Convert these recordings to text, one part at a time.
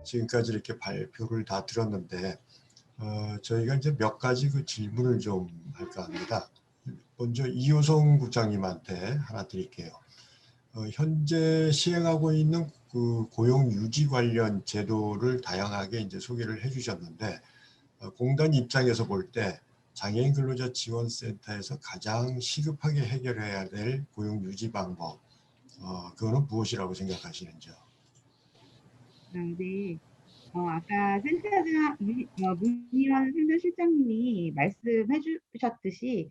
지금까지 이렇게 발표를 다 들었는데 저희가 이제 몇 가지 그 질문을 좀 할까 합니다. 먼저 이효성 국장님한테 하나 드릴게요. 현재 시행하고 있는 그 고용 유지 관련 제도를 다양하게 이제 소개를 해주셨는데 공단 입장에서 볼 때 장애인 근로자 지원센터에서 가장 시급하게 해결해야 될 고용 유지 방법 그거는 무엇이라고 생각하시는지요? 네. 아까 문희원 센터실장님이 말씀해 주셨듯이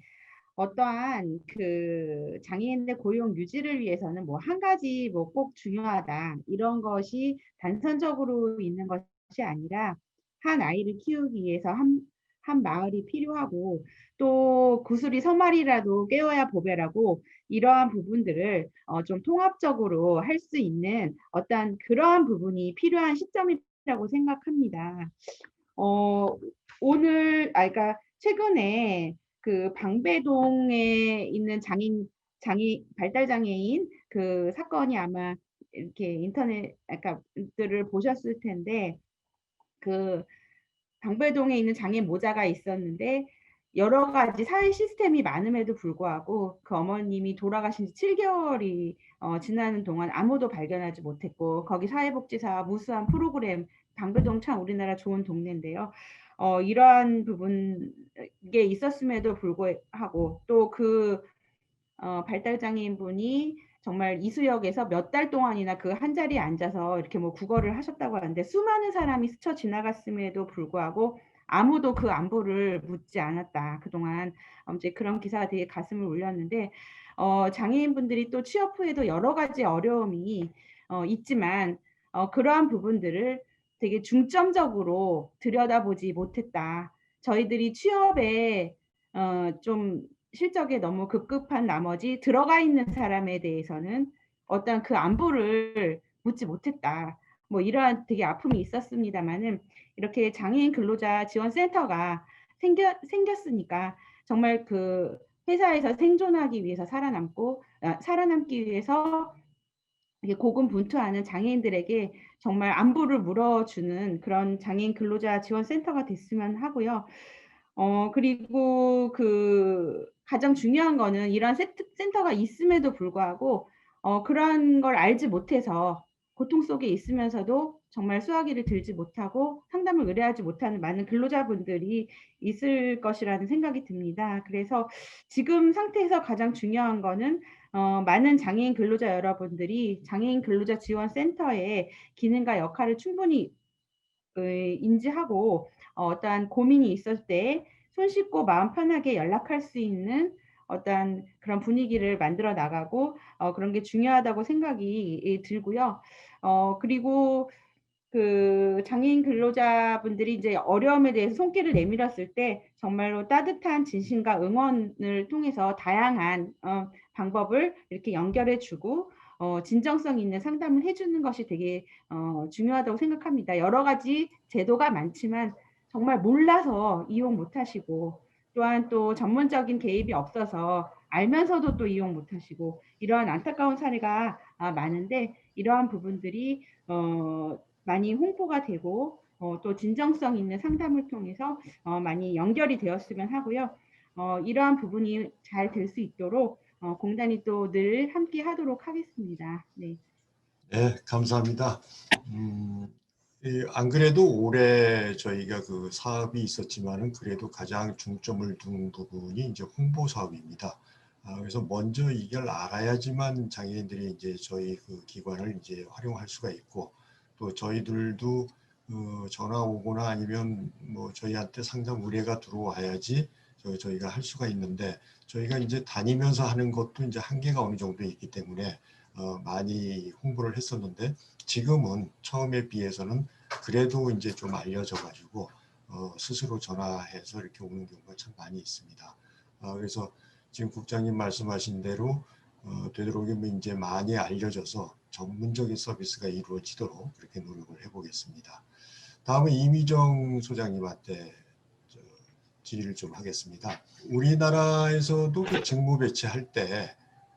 어떠한 그 장애인의 고용 유지를 위해서는 뭐 한 가지 뭐 꼭 중요하다 이런 것이 단선적으로 있는 것이 아니라 한 아이를 키우기 위해서 한 마을이 필요하고 또 구슬이 서말이라도 깨워야 보배라고 이러한 부분들을 좀 통합적으로 할 수 있는 어떤 그러한 부분이 필요한 시점이라고 생각합니다. 어, 그러니까 최근에 그 방배동에 있는 발달장애인 그 사건이 아마 이렇게 인터넷, 그러니까 들을 보셨을 텐데, 그 방배동에 있는 장애 모자가 있었는데, 여러 가지 사회 시스템이 많음에도 불구하고 그 어머님이 돌아가신 지 7개월이 지나는 동안 아무도 발견하지 못했고, 거기 사회복지사와 무수한 프로그램, 방배동 참 우리나라 좋은 동네인데요. 이러한 부분에 있었음에도 불구하고 또 그 발달장애인 분이 정말 이수역에서 몇 달 동안이나 그 한 자리에 앉아서 이렇게 뭐 국어를 하셨다고 하는데 수많은 사람이 스쳐 지나갔음에도 불구하고 아무도 그 안부를 묻지 않았다. 그동안 이제 그런 기사가 되게 가슴을 울렸는데 장애인분들이 또 취업 후에도 여러 가지 어려움이 있지만 그러한 부분들을 되게 중점적으로 들여다보지 못했다. 저희들이 취업에 좀 실적에 너무 급급한 나머지 들어가 있는 사람에 대해서는 어떤 그 안부를 묻지 못했다. 뭐 이러한 되게 아픔이 있었습니다만은 이렇게 장애인 근로자 지원센터가 생겼으니까 정말 그 회사에서 생존하기 위해서 살아남기 위해서 고군분투하는 장애인들에게 정말 안부를 물어주는 그런 장애인 근로자 지원센터가 됐으면 하고요. 그리고 그 가장 중요한 거는 이런 센터가 있음에도 불구하고 그런 걸 알지 못해서 고통 속에 있으면서도 정말 수화기를 들지 못하고 상담을 의뢰하지 못하는 많은 근로자분들이 있을 것이라는 생각이 듭니다. 그래서 지금 상태에서 가장 중요한 거는 많은 장애인 근로자 여러분들이 장애인 근로자 지원센터의 기능과 역할을 충분히 인지하고 어떠한 고민이 있을 때 손쉽고 마음 편하게 연락할 수 있는 어떠한 그런 분위기를 만들어 나가고 그런 게 중요하다고 생각이 들고요. 그리고 그 장애인 근로자분들이 이제 어려움에 대해서 손길을 내밀었을 때 정말로 따뜻한 진심과 응원을 통해서 다양한 방법을 이렇게 연결해주고 진정성 있는 상담을 해주는 것이 되게 중요하다고 생각합니다. 여러 가지 제도가 많지만 정말 몰라서 이용 못하시고 또한 또 전문적인 개입이 없어서 알면서도 또 이용 못하시고 이러한 안타까운 사례가 많은데 이러한 부분들이 많이 홍보가 되고 또 진정성 있는 상담을 통해서 많이 연결이 되었으면 하고요. 이러한 부분이 잘 될 수 있도록 공단이 또 늘 함께 하도록 하겠습니다. 네. 네, 감사합니다. 안 그래도 올해 저희가 그 사업이 있었지만은 그래도 가장 중점을 둔 부분이 이제 홍보 사업입니다. 그래서 먼저 이걸 알아야지만 장애인들이 이제 저희 그 기관을 이제 활용할 수가 있고 또 저희들도 전화 오거나 아니면 뭐 저희한테 상담 의뢰가 들어와야지 저희가 할 수가 있는데 저희가 이제 다니면서 하는 것도 이제 한계가 어느 정도 있기 때문에 많이 홍보를 했었는데 지금은 처음에 비해서는 그래도 이제 좀 알려져 가지고 스스로 전화해서 이렇게 오는 경우가 참 많이 있습니다. 그래서 지금 국장님 말씀하신 대로 되도록이면 이제 많이 알려져서 전문적인 서비스가 이루어지도록 그렇게 노력을 해보겠습니다. 다음은 이미정 소장님한테 질의를 좀 하겠습니다. 우리나라에서도 그 직무 배치할 때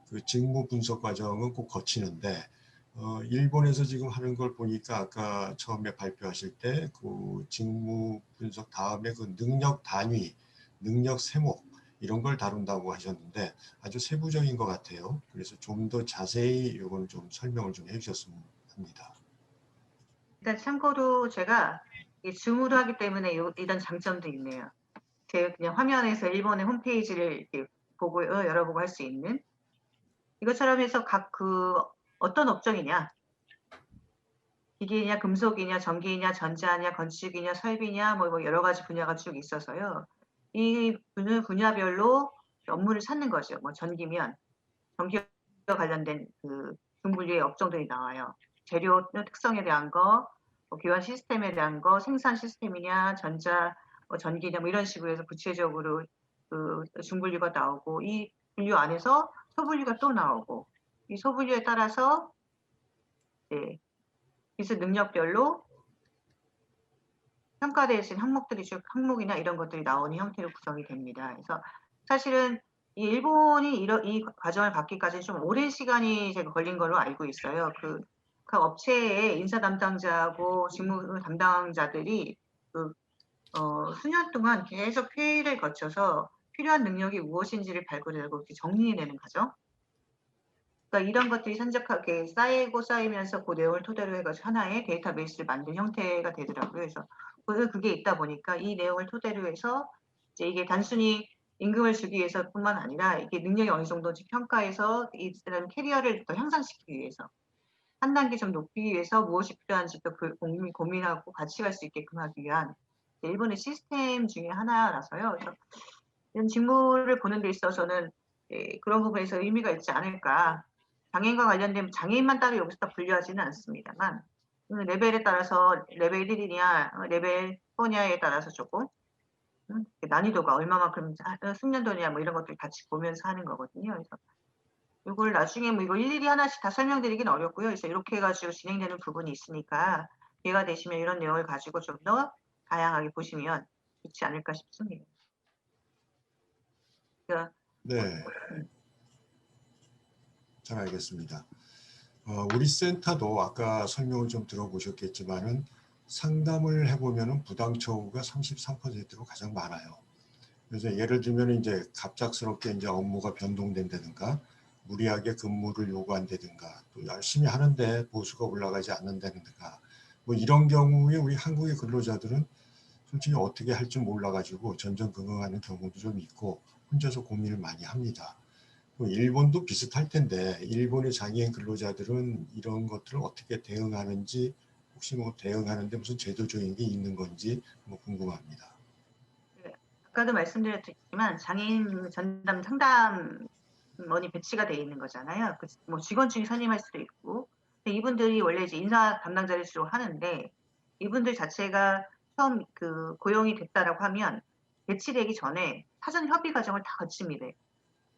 그 직무 분석 과정은 꼭 거치는데 일본에서 지금 하는 걸 보니까 아까 처음에 발표하실 때 그 직무 분석 다음에 그 능력 단위, 능력 세목 이런 걸 다룬다고 하셨는데 아주 세부적인 것 같아요. 그래서 좀 더 자세히 이걸 좀 설명을 좀 해주셨으면 합니다. 일단 참고로 제가 이 줌으로 하기 때문에 이런 장점도 있네요. 제가 그냥 화면에서 일본의 홈페이지를 이렇게 보고 열어보고 할 수 있는 이것처럼 해서 각 어떤 업종이냐, 기계냐, 금속이냐, 전기냐, 전자냐, 건축이냐, 설비냐, 뭐 여러 가지 분야가 쭉 있어서요. 이 분야별로 업무를 찾는 거죠. 뭐 전기면 전기와 관련된 그 중분류의 업종들이 나와요. 재료 특성에 대한 거, 뭐 교환 시스템에 대한 거, 생산 시스템이냐, 전자, 전기냐, 뭐 이런 식으로 해서 구체적으로 그 중분류가 나오고 이 분류 안에서 소분류가 또 나오고 이 소분류에 따라서 기술 능력별로 평가되신 항목들이 쭉 항목이나 이런 것들이 나오는 형태로 구성이 됩니다. 그래서 사실은 이 일본이 이 과정을 받기까지 좀 오랜 시간이 제가 걸린 걸로 알고 있어요. 각 업체의 인사 담당자하고 직무 담당자들이 수년 동안 계속 회의를 거쳐서 필요한 능력이 무엇인지를 발굴하고 이렇게 정리해내는 과정. 그러니까 이런 것들이 산적하게 쌓이고 쌓이면서 그 내용을 토대로 해가지고 하나의 데이터베이스를 만든 형태가 되더라고요. 그래서 그게 있다 보니까 이 내용을 토대로 해서 이제 이게 단순히 임금을 주기 위해서뿐만 아니라 이게 능력이 어느 정도인지 평가해서 이 사람 캐리어를 더 향상시키기 위해서 한 단계 좀 높이기 위해서 무엇이 필요한지 또 고민하고 같이 갈 수 있게끔 하기 위한 일본의 시스템 중에 하나라서요. 그래서 이런 직무를 보는 데 있어서는 그런 부분에서 의미가 있지 않을까. 장애인과 관련된 장애인만 따로 여기서 다 분류하지는 않습니다만 레벨에 따라서 레벨 1이냐 레벨 4냐에 따라서 조금 난이도가 얼마만큼 숙련도냐 뭐 이런 것들 같이 보면서 하는 거거든요. 그래서 이걸 나중에 뭐 이거 일일이 하나씩 다 설명드리긴 어렵고요. 그래서 이렇게 해가지고 진행되는 부분이 있으니까 기회가 되시면 이런 내용을 가지고 좀 더 다양하게 보시면 좋지 않을까 싶습니다. 그러니까 네, 잘 알겠습니다. 우리 센터도 아까 설명을 좀 들어보셨겠지만은 상담을 해보면은 부당 처우가 33%로 가장 많아요. 그래서 예를 들면 이제 갑작스럽게 이제 업무가 변동된다든가 무리하게 근무를 요구한다든가 또 열심히 하는데 보수가 올라가지 않는다든가 뭐 이런 경우에 우리 한국의 근로자들은 솔직히 어떻게 할지 몰라가지고 전전긍긍하는 경우도 좀 있고 혼자서 고민을 많이 합니다. 일본도 비슷할 텐데 일본의 장애인 근로자들은 이런 것들을 어떻게 대응하는지 혹시 뭐 대응하는데 무슨 제도적인 게 있는 건지 뭐 궁금합니다. 아까도 말씀드렸지만 장애인 전담 상담원이 배치가 돼 있는 거잖아요. 뭐 직원층이 선임할 수도 있고 이분들이 원래 이제 인사 담당자를 주로 하는데 이분들 자체가 처음 고용이 됐다라고 하면 배치되기 전에 사전 협의 과정을 다 거칩니다.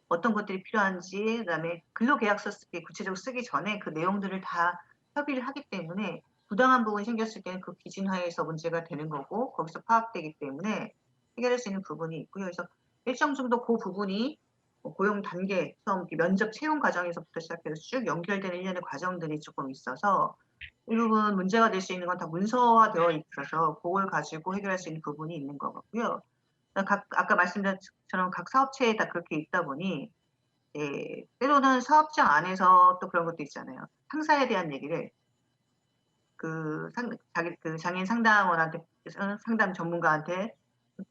어떤 것들이 필요한지 그다음에 근로계약서 구체적으로 쓰기 전에 그 내용들을 다 협의를 하기 때문에 부당한 부분이 생겼을 때는 그 기준하에서 문제가 되는 거고 거기서 파악되기 때문에 해결할 수 있는 부분이 있고요. 그래서 일정 정도 그 부분이 고용 단계, 처음 면접 채용 과정에서부터 시작해서 쭉 연결되는 일련의 과정들이 조금 있어서 이 부분 문제가 될 수 있는 건 다 문서화되어 있어서 그걸 가지고 해결할 수 있는 부분이 있는 것 같고요. 아까 말씀드린 것처럼 각 사업체에 다 그렇게 있다 보니 때로는 사업장 안에서 또 그런 것도 있잖아요. 상사에 대한 얘기를 장애인 상담원한테 상담 전문가한테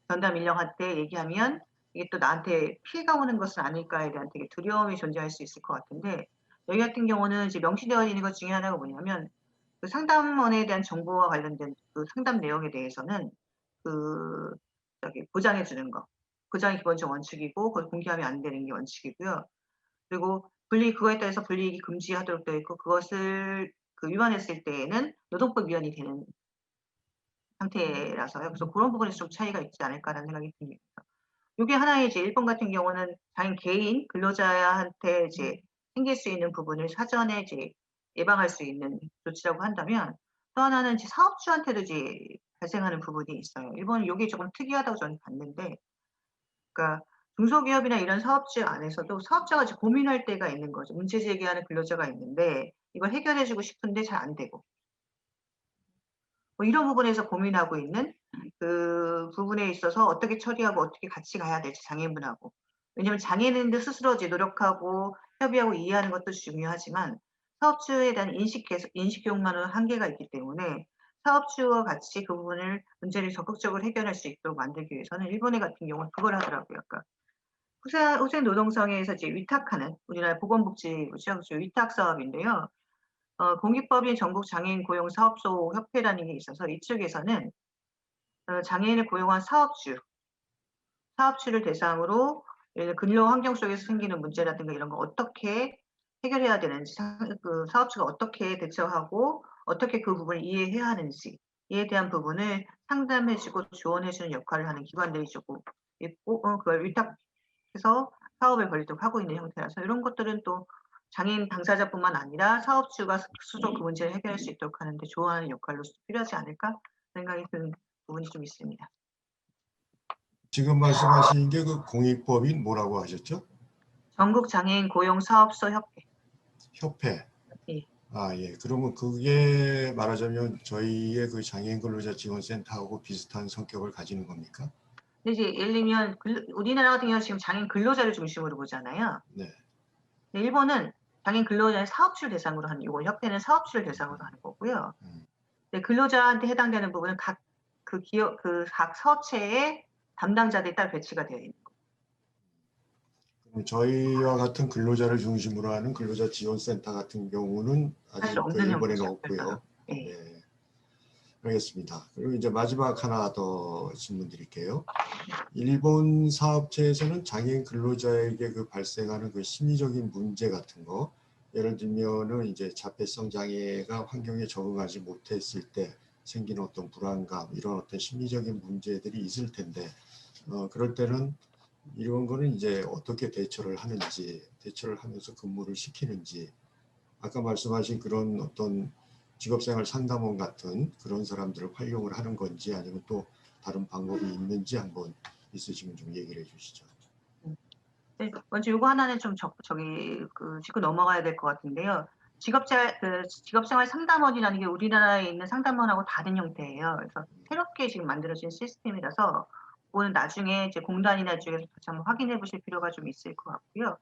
전담 인력한테 얘기하면 이게 또 나한테 피해가 오는 것은 아닐까에 대한 되게 두려움이 존재할 수 있을 것 같은데 여기 같은 경우는 이제 명시되어 있는 것 중에 하나가 뭐냐면 그 상담원에 대한 정보와 관련된 그 상담 내용에 대해서는 보장해 주는 거. 보장이 기본적 원칙이고 그걸 공개하면 안 되는 게 원칙이고요. 그리고 그거에 따라서 불이익이 금지하도록 되어 있고 그것을 위반했을 때에는 노동법 위반이 되는 상태라서요. 그래서 그런 부분에서 좀 차이가 있지 않을까라는 생각이 듭니다. 이게 하나의 이제 일본 같은 경우는 장애인 개인 근로자한테 이제 생길 수 있는 부분을 사전에 이제 예방할 수 있는 조치라고 한다면 또 하나는 이제 사업주한테도 이제 발생하는 부분이 있어요. 일본은 이게 조금 특이하다고 저는 봤는데, 그러니까 중소기업이나 이런 사업주 안에서도 사업자가 이제 고민할 때가 있는 거죠. 문제 제기하는 근로자가 있는데 이걸 해결해 주고 싶은데 잘 안 되고. 뭐 이런 부분에서 고민하고 있는 그 부분에 있어서 어떻게 처리하고 어떻게 같이 가야 될지 장애인분하고. 왜냐하면 장애인들 스스로 이제 노력하고 협의하고 이해하는 것도 중요하지만 사업주에 대한 인식 교육만으로는 한계가 있기 때문에 사업주와 같이 그 부분을 문제를 적극적으로 해결할 수 있도록 만들기 위해서는 일본에 같은 경우는 그걸 하더라고요. 그러니까 후생 노동성에서 이제 위탁하는 우리나라 보건복지부죠. 그죠? 위탁 사업인데요. 공익법인 전국 장애인 고용 사업소 협회라는 게 있어서 이쪽에서는 장애인을 고용한 사업주를 대상으로 예를 들어 근로 환경 속에서 생기는 문제라든가 이런 거 어떻게 해결해야 되는지, 그 사업주가 어떻게 대처하고 어떻게 그 부분을 이해해야 하는지에 대한 부분을 상담해 주고 조언해 주는 역할을 하는 기관들이 조금 있고 그걸 위탁해서 사업을 벌이도록 하고 있는 형태라서 이런 것들은 또 장애인 당사자뿐만 아니라 사업주가 스스로 그 문제를 해결할 수 있도록 하는 데 조언하는 역할로서 필요하지 않을까 생각이 드는 부분이 좀 있습니다. 지금 말씀하신 게 그 공익법인 뭐라고 하셨죠? 전국 장애인 고용 사업소 협회. 협회. 예. 아, 예. 그러면 그게 말하자면 저희의 그 장애인 근로자 지원센터하고 비슷한 성격을 가지는 겁니까? 근데 이제 예를 들면 우리나라 같은 경우는 지금 장애인 근로자를 중심으로 보잖아요. 네. 근데 일본은 장애인 근로자의 사업주를 대상으로 하는, 이거 협회는 사업주를 대상으로 하는 거고요. 근데 근로자한테 해당되는 부분은 각 그 기업 각 사업체의 담당자들이 따로 배치가 되어 있는 거예요. 그럼 저희와 같은 근로자를 중심으로 하는 근로자 지원센터 같은 경우는 아직 사실 그 없는 일본에는 형태죠. 없고요. 예. 네. 알겠습니다. 그리고 이제 마지막 하나 더 질문 드릴게요. 일본 사업체에서는 장애인 근로자에게 그 발생하는 그 심리적인 문제 같은 거, 예를 들면은 이제 자폐성 장애가 환경에 적응하지 못했을 때 생기는 어떤 불안감, 이런 어떤 심리적인 문제들이 있을 텐데, 그럴 때는 이런 거는 이제 어떻게 대처를 하는지, 대처를 하면서 근무를 시키는지, 아까 말씀하신 그런 어떤 직업생활 상담원 같은 그런 사람들을 활용을 하는 건지 아니면 또 다른 방법이 있는지 한번 있으시면 좀 얘기를 해주시죠. 네, 먼저 요거 하나는 좀 짚고 넘어가야 될 것 같은데요. 직업생활 상담원이라는 게 우리나라에 있는 상담원하고 다른 형태예요. 그래서 새롭게 지금 만들어진 시스템이라서 그거는 나중에 이제 공단이나 이쪽에서 다시 한번 확인해 보실 필요가 좀 있을 것 같고요.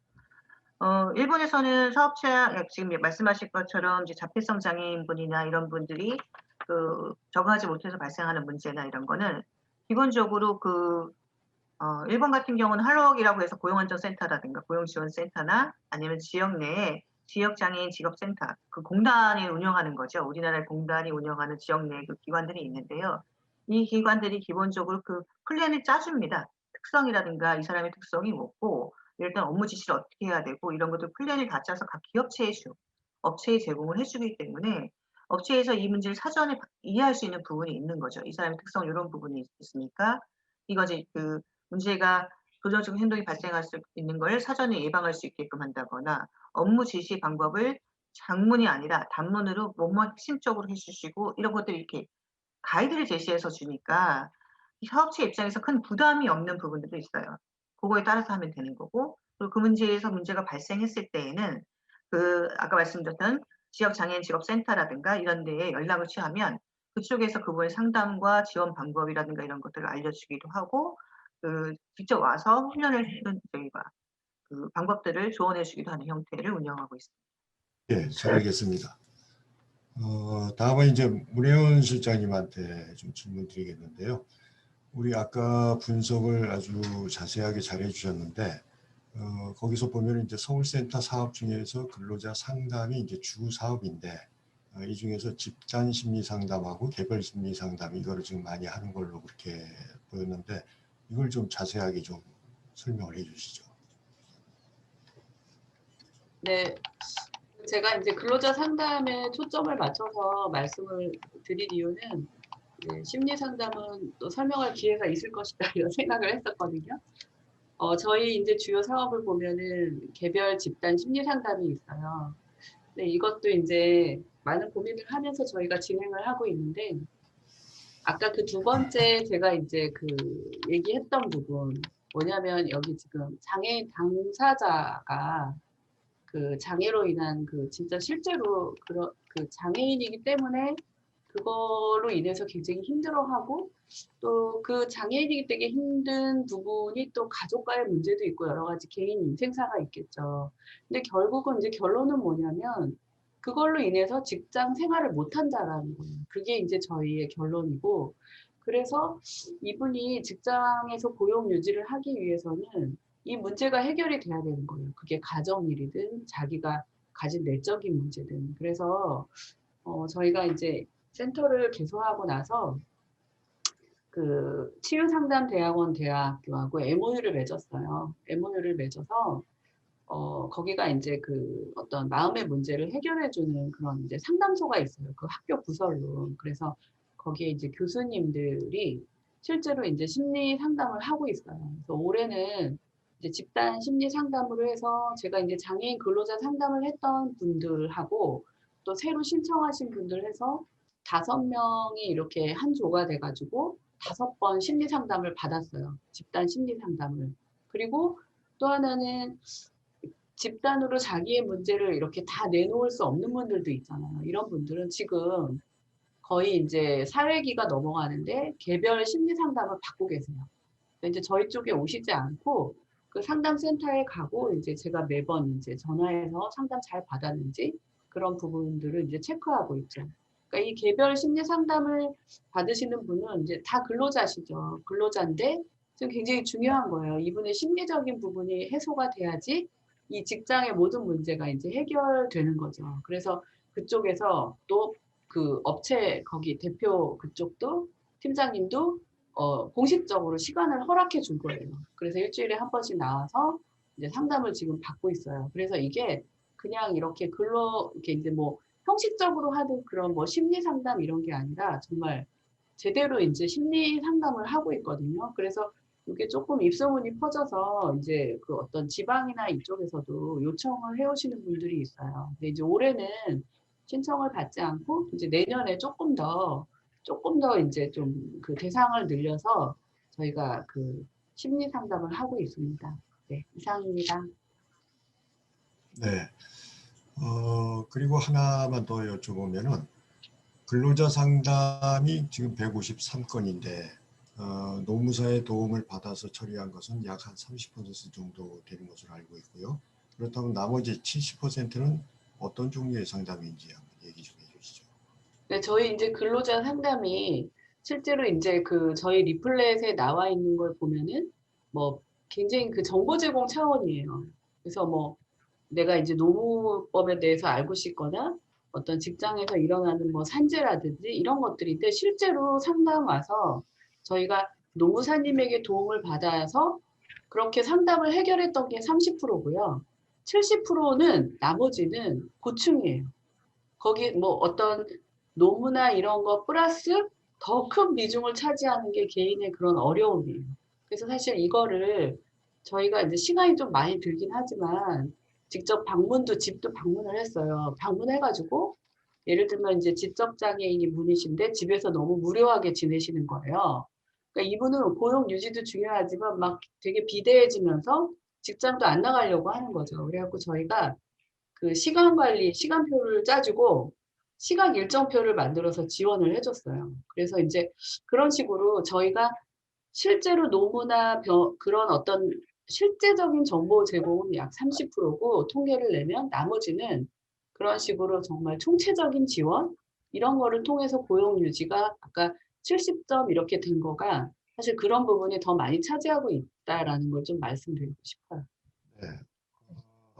일본에서는 지금 말씀하신 것처럼 이제 자폐성 장애인분이나 이런 분들이 적응하지 못해서 발생하는 문제나 이런 거는 기본적으로 일본 같은 경우는 할로웍이라고 해서 고용안정센터라든가 고용지원센터나 아니면 지역 내에 지역장애인 직업센터, 그 공단이 운영하는 거죠. 우리나라의 공단이 운영하는 지역 내 그 기관들이 있는데요. 이 기관들이 기본적으로 그 플랜을 짜줍니다. 특성이라든가 이 사람의 특성이 뭐고, 일단 업무 지시를 어떻게 해야 되고 이런 것들 플랜을 다 짜서 각 업체에 제공을 해주기 때문에 업체에서 이 문제를 사전에 이해할 수 있는 부분이 있는 거죠. 이 사람의 특성 이런 부분이 있으니까 이거지 문제가 도전적 행동이 발생할 수 있는 걸 사전에 예방할 수 있게끔 한다거나 업무 지시 방법을 장문이 아니라 단문으로 뭐뭐 핵심적으로 해주시고 이런 것들을 이렇게 가이드를 제시해서 주니까 이 사업체 입장에서 큰 부담이 없는 부분들도 있어요. 그거에 따라서 하면 되는 거고 그리고 그 문제에서 문제가 발생했을 때에는 아까 말씀드렸던 지역장애인 직업센터라든가 이런 데에 연락을 취하면 그쪽에서 그분의 상담과 지원 방법이라든가 이런 것들을 알려주기도 하고 직접 와서 훈련을 해준 저희가 그 방법들을 조언해 주기도 하는 형태를 운영하고 있습니다. 예, 잘 알겠습니다. 다음은 이제 문혜원 실장님한테 좀 질문 드리겠는데요. 우리 아까 분석을 아주 자세하게 잘 해주셨는데, 거기서 보면 이제 서울센터 사업 중에서 근로자 상담이 이제 주 사업인데, 이 중에서 집단 심리 상담하고 개별 심리 상담 이거를 지금 많이 하는 걸로 그렇게 보였는데, 이걸 좀 자세하게 좀 설명을 해주시죠. 네, 제가 이제 근로자 상담에 초점을 맞춰서 말씀을 드릴 이유는 심리 상담은 또 설명할 기회가 있을 것이다 이런 생각을 했었거든요. 저희 이제 주요 사업을 보면은 개별 집단 심리 상담이 있어요. 네, 이것도 이제 많은 고민을 하면서 저희가 진행을 하고 있는데, 아까 그 두 번째 제가 이제 얘기했던 부분, 뭐냐면 여기 지금 장애인 당사자가 그 장애로 인한 그 진짜 실제로 그런 그 장애인이기 때문에 그걸로 인해서 굉장히 힘들어하고 또 그 장애인이기 때문에 힘든 부분이 또 가족과의 문제도 있고 여러 가지 개인 인생사가 있겠죠. 근데 결국은 이제 결론은 뭐냐면 그걸로 인해서 직장 생활을 못 한다라는 거예요. 그게 이제 저희의 결론이고 그래서 이분이 직장에서 고용 유지를 하기 위해서는 이 문제가 해결이 돼야 되는 거예요. 그게 가정일이든 자기가 가진 내적인 문제든. 그래서 저희가 이제 센터를 개소하고 나서 그 치유상담대학원 대학교하고 MOU를 맺었어요. MOU를 맺어서 거기가 이제 그 어떤 마음의 문제를 해결해주는 그런 이제 상담소가 있어요. 그 학교 부설로. 그래서 거기에 이제 교수님들이 실제로 이제 심리 상담을 하고 있어요. 그래서 올해는 이제 집단 심리 상담으로 해서 제가 이제 장애인 근로자 상담을 했던 분들하고 또 새로 신청하신 분들 해서 5명이 이렇게 한 조가 돼가지고 5번 심리 상담을 받았어요. 집단 심리 상담을. 그리고 또 하나는 집단으로 자기의 문제를 이렇게 다 내놓을 수 없는 분들도 있잖아요. 이런 분들은 지금 거의 이제 사회기가 넘어가는데 개별 심리 상담을 받고 계세요. 이제 저희 쪽에 오시지 않고 그 상담센터에 가고 이제 제가 매번 이제 전화해서 상담 잘 받았는지 그런 부분들을 이제 체크하고 있죠. 그러니까 이 개별 심리 상담을 받으시는 분은 이제 다 근로자시죠. 근로자인데 지금 굉장히 중요한 거예요. 이분의 심리적인 부분이 해소가 돼야지 이 직장의 모든 문제가 이제 해결되는 거죠. 그래서 그쪽에서 또 그 업체 거기 대표 그쪽도 팀장님도 공식적으로 시간을 허락해 준 거예요. 그래서 일주일에 한 번씩 나와서 이제 상담을 지금 받고 있어요. 그래서 이게 그냥 이렇게 이렇게 이제 뭐 형식적으로 하는 그런 뭐 심리 상담 이런 게 아니라 정말 제대로 이제 심리 상담을 하고 있거든요. 그래서 이게 조금 입소문이 퍼져서 이제 그 어떤 지방이나 이쪽에서도 요청을 해오시는 분들이 있어요. 근데 이제 올해는 신청을 받지 않고 이제 내년에 조금 더 이제 좀 그 대상을 늘려서 저희가 그 심리 상담을 하고 있습니다. 네, 이상입니다. 네. 그리고 하나만 더 여쭤보면은 근로자 상담이 지금 153건인데 노무사의 도움을 받아서 처리한 것은 약 한 30% 정도 되는 것으로 알고 있고요. 그렇다면 나머지 70%는 어떤 종류의 상담인지 한번 얘기 좀 해주시죠. 네, 저희 이제 근로자 상담이 실제로 이제 그 저희 리플렛에 나와 있는 걸 보면은 뭐 굉장히 그 정보 제공 차원이에요. 그래서 뭐 내가 이제 노무법에 대해서 알고 싶거나 어떤 직장에서 일어나는 뭐 산재라든지 이런 것들인데 실제로 상담 와서 저희가 노무사님에게 도움을 받아서 그렇게 상담을 해결했던 게 30%고요. 70%는 나머지는 고충이에요. 거기 뭐 어떤 노무나 이런 거 플러스 더 큰 비중을 차지하는 게 개인의 그런 어려움이에요. 그래서 사실 이거를 저희가 이제 시간이 좀 많이 들긴 하지만 직접 방문도 집도 방문을 했어요. 방문해가지고 예를 들면 이제 지적장애인이 분이신데 집에서 너무 무료하게 지내시는 거예요. 그러니까 이분은 고용 유지도 중요하지만 막 되게 비대해지면서 직장도 안 나가려고 하는 거죠. 그래갖고 저희가 그 시간 관리, 시간표를 짜주고 시간 일정표를 만들어서 지원을 해줬어요. 그래서 이제 그런 식으로 저희가 실제로 노무나 그런 어떤 실제적인 정보 제공은 약 30%고 통계를 내면 나머지는 그런 식으로 정말 총체적인 지원 이런 거를 통해서 고용 유지가 아까 70점 이렇게 된 거가 사실 그런 부분이 더 많이 차지하고 있다라는 걸 좀 말씀드리고 싶어요. 네.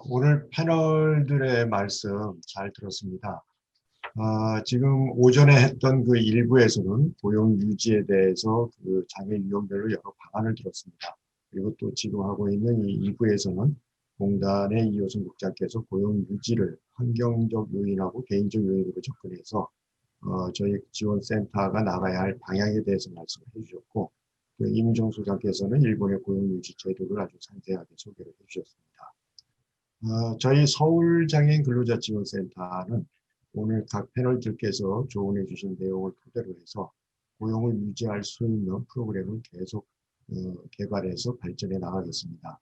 오늘 패널들의 말씀 잘 들었습니다. 지금 오전에 했던 그 일부에서는 고용 유지에 대해서 그 장애 유형별로 여러 방안을 들었습니다. 그리고 또 지금 하고 있는 이 2부에서는 공단의 이호선 국장께서 고용 유지를 환경적 요인하고 개인적 요인으로 접근해서 저희 지원센터가 나가야 할 방향에 대해서 말씀을 해주셨고, 또 이민정 소장께서는 일본의 고용 유지 제도를 아주 상세하게 소개를 해주셨습니다. 저희 서울장애인 근로자 지원센터는 오늘 각 패널들께서 조언해 주신 내용을 토대로 해서 고용을 유지할 수 있는 프로그램을 계속 개발해서 발전해 나가겠습니다.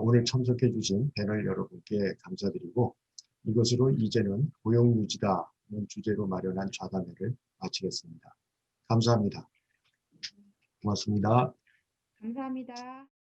오늘 참석해 주신 패널 여러분께 감사드리고 이것으로 이제는 고용 유지다는 주제로 마련한 좌담회를 마치겠습니다. 감사합니다. 고맙습니다. 감사합니다.